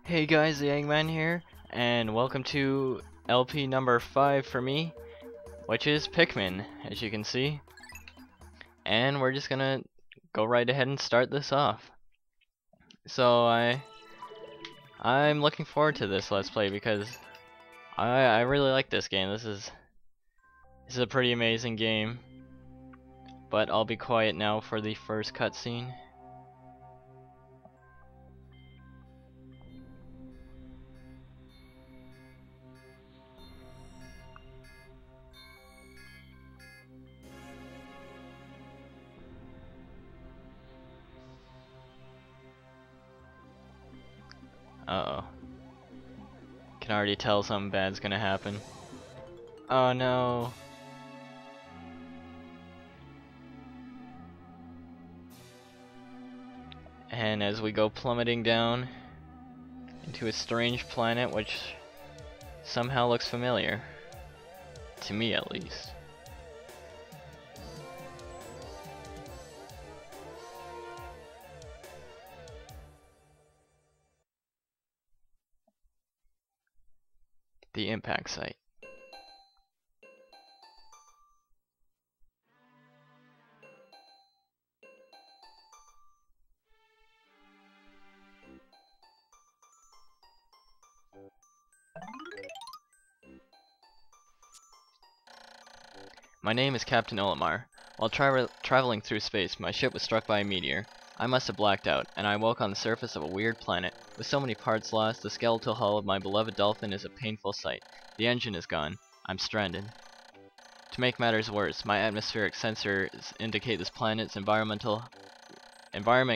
Hey guys, the Eggman here, and welcome to LP number 5 for me, which is Pikmin, as you can see. And we're just gonna go right ahead and start this off. So I'm looking forward to this Let's Play because I really like this game. This is a pretty amazing game. But I'll be quiet now for the first cutscene. Uh-oh. Can already tell something bad's gonna happen. Oh no. And as we go plummeting down into a strange planet which somehow looks familiar. To me at least. The impact site. My name is Captain Olimar. While traveling through space, my ship was struck by a meteor. I must have blacked out, and I woke on the surface of a weird planet. With so many parts lost, the skeletal hull of my beloved dolphin is a painful sight. The engine is gone. I'm stranded. To make matters worse, my atmospheric sensors indicate this planet's environment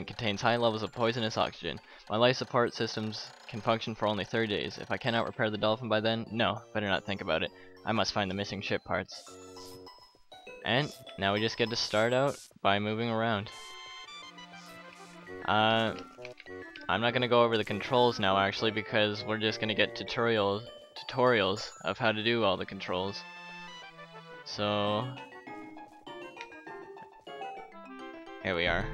contains high levels of poisonous oxygen. My life support systems can function for only 30 days. If I cannot repair the dolphin by then, no, better not think about it. I must find the missing ship parts. And now we just get to start out by moving around. I'm not gonna go over the controls now actually because we're just gonna get tutorials of how to do all the controls. So here we are.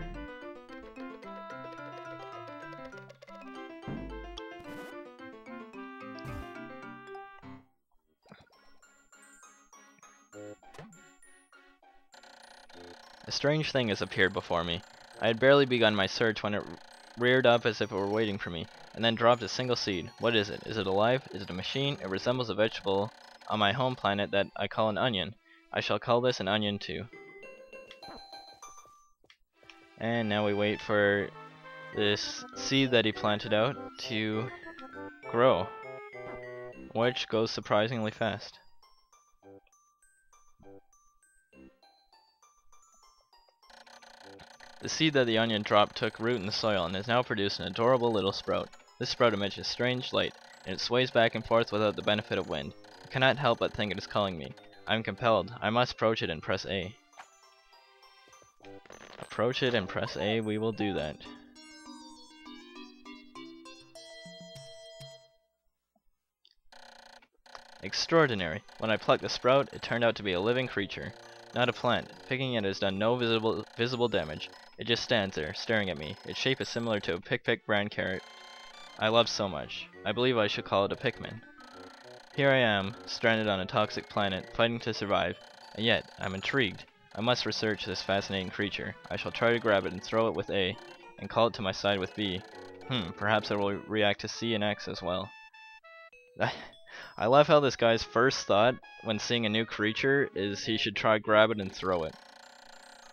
A strange thing has appeared before me. I had barely begun my search when it reared up as if it were waiting for me, and then dropped a single seed. What is it? Is it alive? Is it a machine? It resembles a vegetable on my home planet that I call an onion. I shall call this an onion too. And now we wait for this seed that he planted out to grow, which goes surprisingly fast. The seed that the onion dropped took root in the soil and has now produced an adorable little sprout. This sprout emits a strange light, and it sways back and forth without the benefit of wind. I cannot help but think it is calling me. I am compelled. I must approach it and press A. Approach it and press A, we will do that. Extraordinary. When I plucked the sprout, it turned out to be a living creature. Not a plant. Picking it has done no visible damage. It just stands there, staring at me. Its shape is similar to a pick brand carrot I love so much. I believe I should call it a Pikmin. Here I am, stranded on a toxic planet, fighting to survive, and yet, I'm intrigued. I must research this fascinating creature. I shall try to grab it and throw it with A, and call it to my side with B. Perhaps it will react to C and X as well. I love how this guy's first thought when seeing a new creature is he should try grab it and throw it.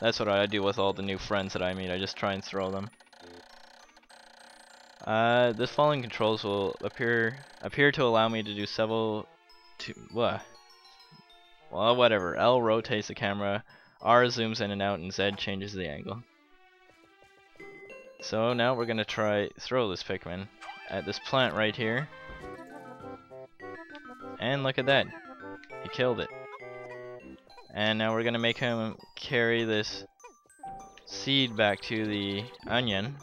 That's what I do with all the new friends that I meet. I just try and throw them. The following controls will appear to allow me to do several. Well, whatever. L rotates the camera, R zooms in and out, and Z changes the angle. So now we're gonna try throw this Pikmin at this plant right here. And look at that. He killed it. And now we're gonna make him carry this seed back to the onion.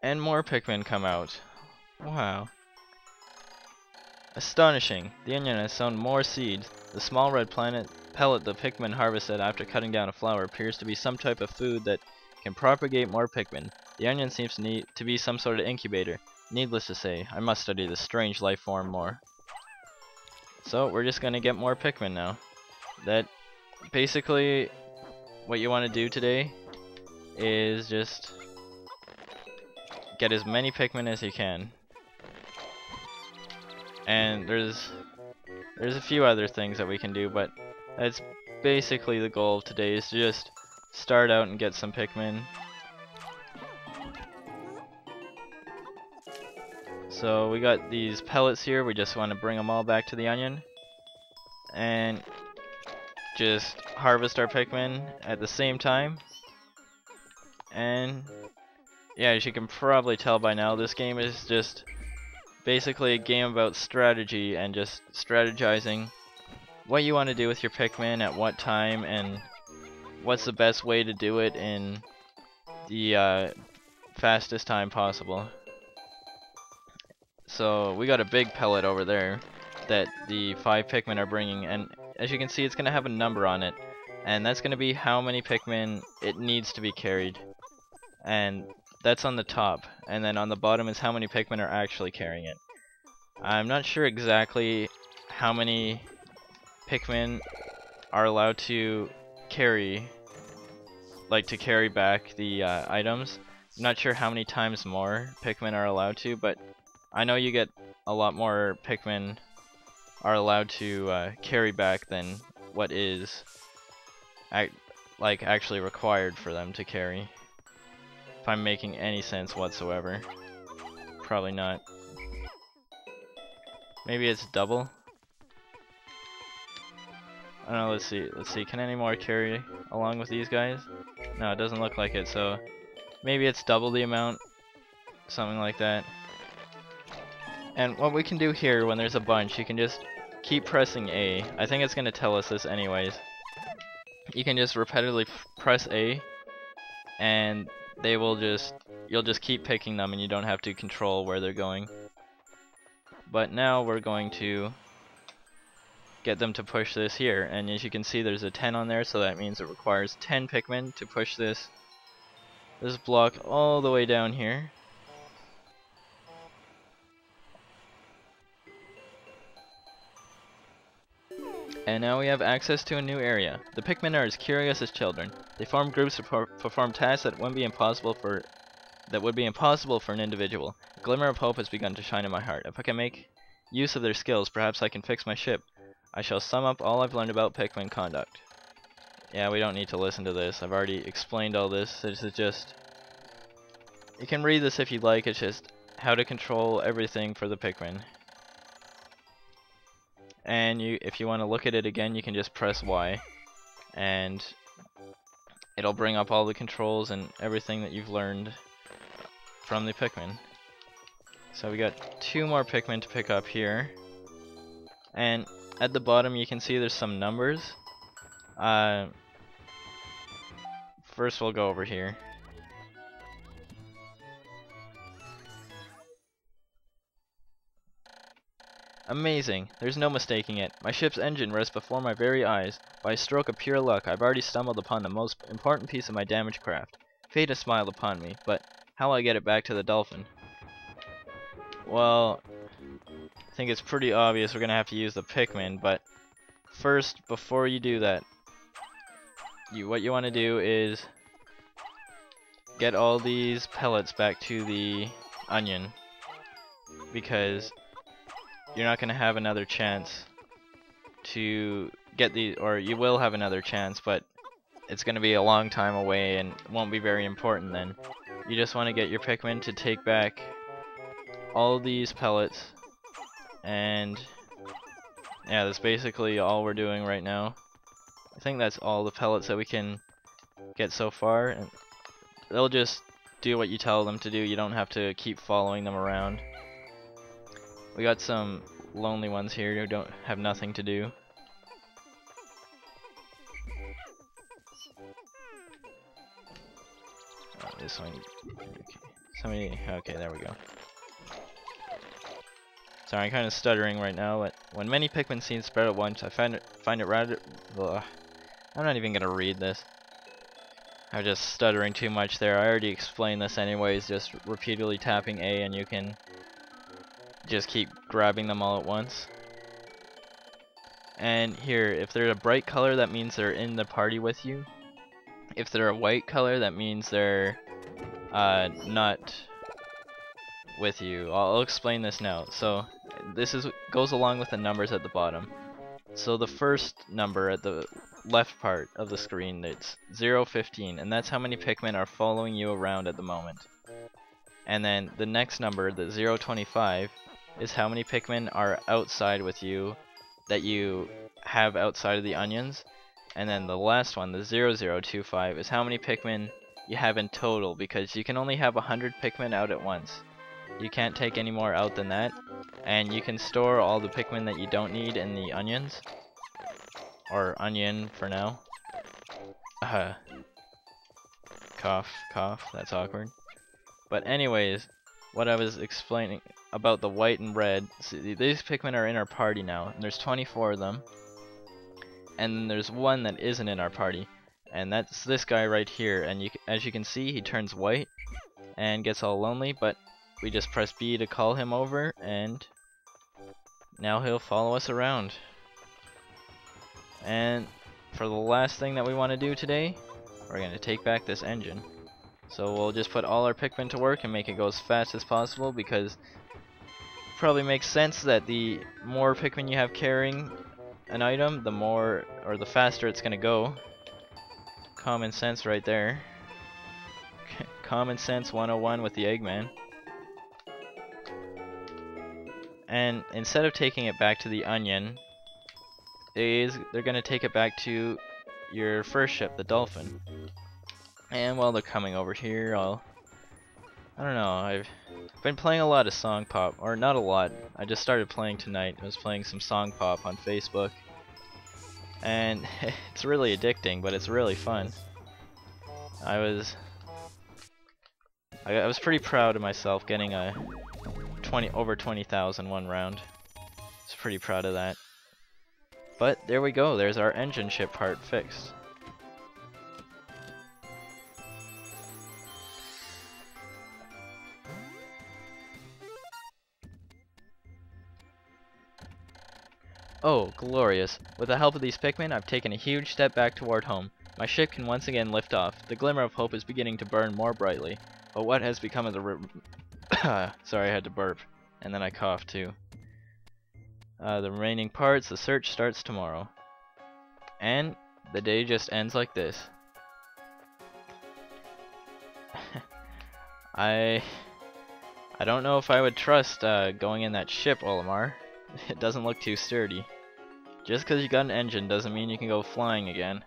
And more Pikmin come out. Wow. Astonishing. The onion has sown more seeds. The small red pellet the Pikmin harvested after cutting down a flower appears to be some type of food that can propagate more Pikmin. The onion seems to be some sort of incubator. Needless to say, I must study this strange life form more. So we're just gonna get more Pikmin now. That basically what you want to do today is just get as many Pikmin as you can. And there's a few other things that we can do, but that's basically the goal of today, is to just start out and get some Pikmin. So we got these pellets here, we just want to bring them all back to the onion and just harvest our Pikmin at the same time. And yeah, as you can probably tell by now, this game is just basically a game about strategy and just strategizing what you want to do with your Pikmin at what time and what's the best way to do it in the fastest time possible. So we got a big pellet over there that the 5 Pikmin are bringing, and as you can see, it's going to have a number on it, and that's going to be how many Pikmin it needs to be carried. And that's on the top, and then on the bottom is how many Pikmin are actually carrying it. I'm not sure exactly how many Pikmin are allowed to carry, like to carry back the items. I'm not sure how many times more Pikmin are allowed to, but I know you get a lot more Pikmin are allowed to carry back than what is actually required for them to carry. If I'm making any sense whatsoever. Probably not. Maybe it's double? I don't know, let's see. Can any more carry along with these guys? No, it doesn't look like it, so maybe it's double the amount. Something like that. And what we can do here when there's a bunch, you can just keep pressing A. I think it's going to tell us this anyways. You can just repetitively press A, and they will you'll just keep picking them and you don't have to control where they're going. But now we're going to get them to push this here, and as you can see there's a 10 on there, so that means it requires 10 Pikmin to push this block all the way down here. And now we have access to a new area. The Pikmin are as curious as children. They form groups to perform tasks that would be impossible for an individual. A glimmer of hope has begun to shine in my heart. If I can make use of their skills, perhaps I can fix my ship. I shall sum up all I've learned about Pikmin conduct. Yeah, we don't need to listen to this. I've already explained all this. This is just... You can read this if you'd like. It's just how to control everything for the Pikmin. And if you want to look at it again, you can just press Y. And it'll bring up all the controls and everything that you've learned from the Pikmin. So we got 2 more Pikmin to pick up here. And at the bottom you can see there's some numbers. First we'll go over here. Amazing! There's no mistaking it. My ship's engine rests before my very eyes. By a stroke of pure luck, I've already stumbled upon the most important piece of my damaged craft. Fate has smiled upon me, but how will I get it back to the dolphin? Well, I think it's pretty obvious we're gonna have to use the Pikmin, but first, before you do that, what you want to do is get all these pellets back to the onion, because you're not going to have another chance to get these, or you will have another chance, but it's going to be a long time away and won't be very important then. You just want to get your Pikmin to take back all these pellets, and yeah, that's basically all we're doing right now. I think that's all the pellets that we can get so far, and they'll just do what you tell them to do. You don't have to keep following them around. We got some lonely ones here who don't have nothing to do. This one. Okay, there we go. Sorry, I'm kind of stuttering right now, but when many Pikmin seem spread at once, I find it rather... Ugh. I'm not even gonna read this. I'm just stuttering too much there. I already explained this anyways, just repeatedly tapping A and you can just keep grabbing them all at once. And here, if they're a bright color, that means they're in the party with you. If they're a white color, that means they're not with you. I'll explain this now. So this goes along with the numbers at the bottom. So the first number at the left part of the screen, it's 015, and that's how many Pikmin are following you around at the moment. And then the next number, the 025, is how many Pikmin are outside with you that you have outside of the onions. And then the last one, the 0025, is how many Pikmin you have in total, because you can only have 100 Pikmin out at once. You can't take any more out than that. And you can store all the Pikmin that you don't need in the onions. Or onion for now. Cough, cough, that's awkward. But anyways, what I was explaining about the white and red, see, these Pikmin are in our party now, and there's 24 of them. And then there's one that isn't in our party, and that's this guy right here. And as you can see, he turns white and gets all lonely, but we just press B to call him over, and now he'll follow us around. And for the last thing that we want to do today, we're going to take back this engine. So we'll just put all our Pikmin to work and make it go as fast as possible, because it probably makes sense that the more Pikmin you have carrying an item, the more or the faster it's going to go. Common sense right there. Common sense 101 with the Eggman. And instead of taking it back to the onion, they're going to take it back to your first ship, the dolphin. And while they're coming over here, I don't know, I've been playing a lot of Song Pop, or not a lot. I just started playing tonight. I was playing some Song Pop on Facebook. And it's really addicting, but it's really fun. I was pretty proud of myself getting a over 20,000 one round. I was pretty proud of that. But there we go, there's our engine ship part fixed. Oh, glorious. With the help of these Pikmin, I've taken a huge step back toward home. My ship can once again lift off. The glimmer of hope is beginning to burn more brightly. But what has become of the sorry, I had to burp. And then I coughed too. The remaining parts, the search starts tomorrow. And the day just ends like this. I don't know if I would trust going in that ship, Olimar. It doesn't look too sturdy. Just because you got an engine doesn't mean you can go flying again.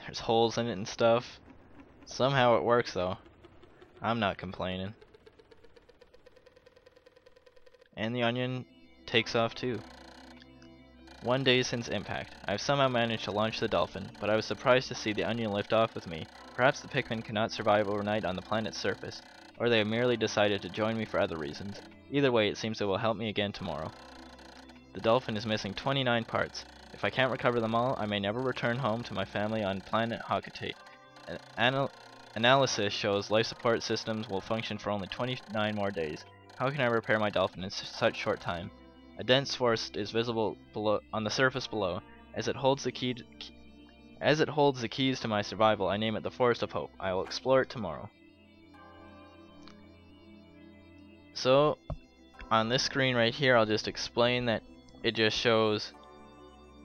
There's holes in it and stuff. Somehow it works though. I'm not complaining. And the onion takes off too. 1 day since impact. I've somehow managed to launch the dolphin, but I was surprised to see the onion lift off with me. Perhaps the Pikmin cannot survive overnight on the planet's surface, or they have merely decided to join me for other reasons. Either way, it seems it will help me again tomorrow. The dolphin is missing 29 parts. If I can't recover them all, I may never return home to my family on planet Hakatate. Analysis shows life support systems will function for only 29 more days. How can I repair my dolphin in such short time? A dense forest is visible below, on the surface below. As it holds the keys to my survival, I name it the Forest of Hope. I will explore it tomorrow. So, on this screen right here, I'll just explain that it just shows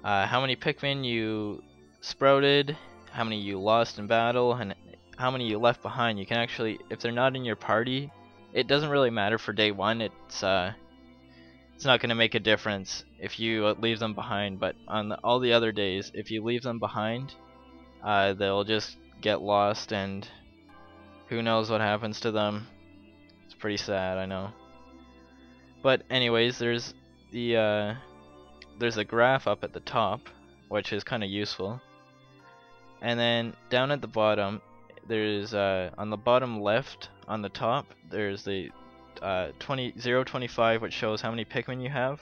how many Pikmin you sprouted, how many you lost in battle, and how many you left behind. You can actually, if they're not in your party, it doesn't really matter for day one. It's not going to make a difference if you leave them behind, but on all the other days, if you leave them behind, they'll just get lost, and who knows what happens to them. It's pretty sad, I know. But anyways, there's a graph up at the top, which is kind of useful. And then down at the bottom, there's on the bottom left on the top, there's the 025, which shows how many Pikmin you have.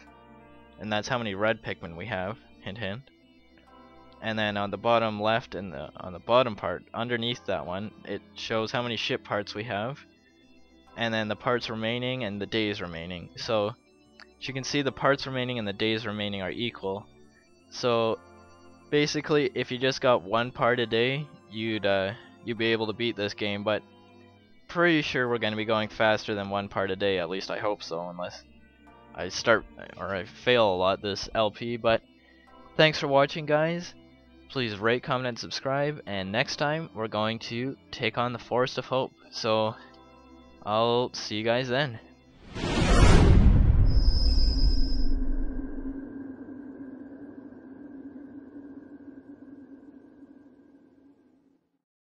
and that's how many red Pikmin we have. Hint, hint. And then on the bottom left and on the bottom part, underneath that one, it shows how many ship parts we have, and then the parts remaining and the days remaining. So as you can see, the parts remaining and the days remaining are equal. So basically, if you just got one part a day, you'd be able to beat this game. But pretty sure we're going to be going faster than one part a day. At least I hope so, unless I start or I fail a lot this LP. But thanks for watching, guys. Please rate, comment, and subscribe. And next time we're going to take on the Forest of Hope. So I'll see you guys then.